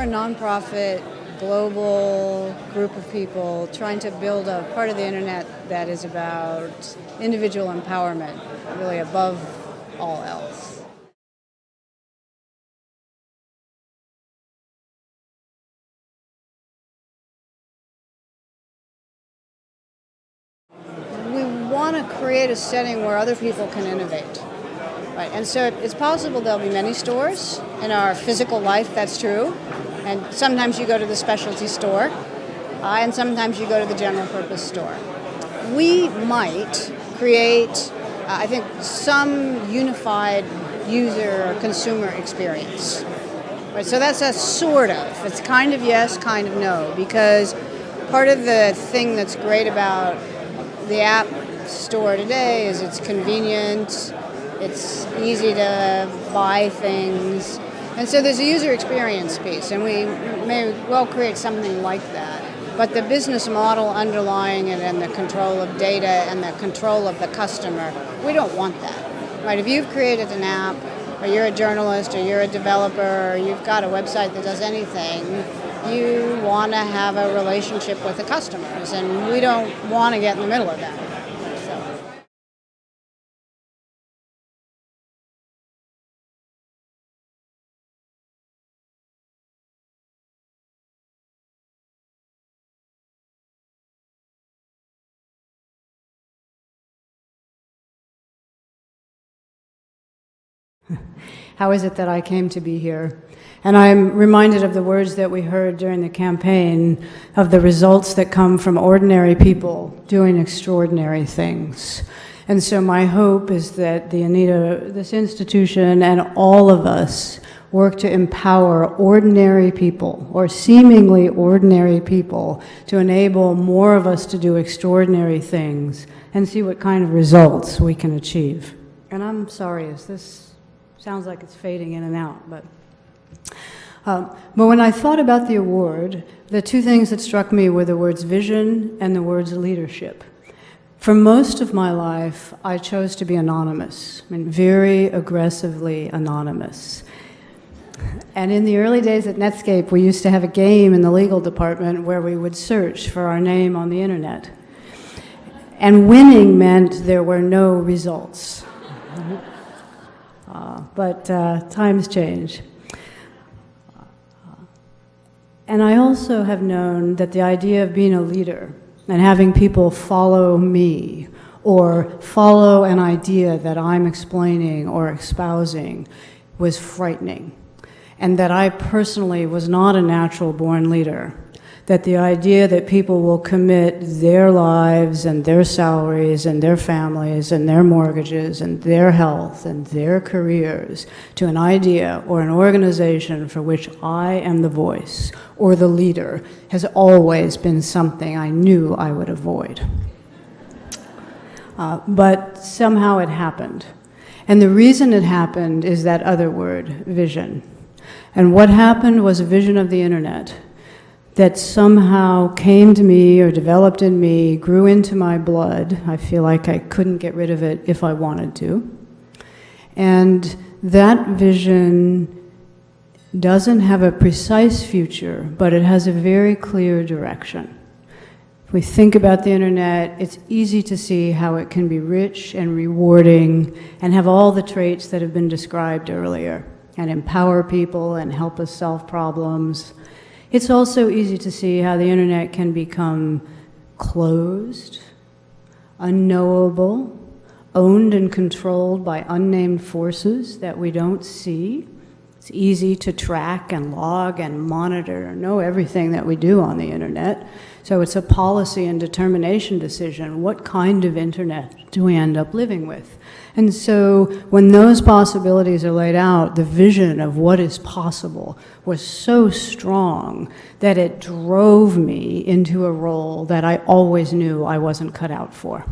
We're a nonprofit, global group of people trying to build a part of the internet that is about individual empowerment, really above all else. We want to create a setting where other people can innovate. Right. And so it's possible there'll be many stores in our physical life, that's true. And sometimes you go to the specialty store, and sometimes you go to the general purpose store. We might create, I think, some unified user or consumer experience. Right. So that's a sort of. It's kind of yes, kind of no, because part of the thing that's great about the App Store today is it's convenient. It's easy to buy things. And so there's a user experience piece, and we may well create something like that. But the business model underlying it and the control of data and the control of the customer, we don't want that. Right? If you've created an app, or you're a journalist, or you're a developer, or you've got a website that does anything, you want to have a relationship with the customers, and we don't want to get in the middle of that. How is it that I came to be here? And I'm reminded of the words that we heard during the campaign of the results that come from ordinary people doing extraordinary things. And so my hope is that the Anita, this institution, and all of us work to empower ordinary people, or seemingly ordinary people, to enable more of us to do extraordinary things and see what kind of results we can achieve. And I'm sorry, is this... sounds like it's fading in and out, but when I thought about the award, the two things that struck me were the words vision and the words leadership. For most of my life, I chose to be anonymous, I mean, very aggressively anonymous. And in the early days at Netscape, we used to have a game in the legal department where we would search for our name on the internet. And winning meant there were no results. But times change. And I also have known that the idea of being a leader and having people follow me or follow an idea that I'm explaining or espousing was frightening. And that I personally was not a natural-born leader. That the idea that people will commit their lives and their salaries and their families and their mortgages and their health and their careers to an idea or an organization for which I am the voice or the leader has always been something I knew I would avoid. But somehow it happened. And the reason it happened is that other word, vision. And what happened was a vision of the internet that somehow came to me or developed in me, grew into my blood. I feel like I couldn't get rid of it if I wanted to. And that vision doesn't have a precise future, but it has a very clear direction. If we think about the internet, it's easy to see how it can be rich and rewarding and have all the traits that have been described earlier, and empower people and help us solve problems. It's also easy to see how the internet can become closed, unknowable, owned and controlled by unnamed forces that we don't see. It's easy to track and log and monitor and know everything that we do on the internet. So it's a policy and determination decision. What kind of internet do we end up living with? And so when those possibilities are laid out, the vision of what is possible was so strong that it drove me into a role that I always knew I wasn't cut out for.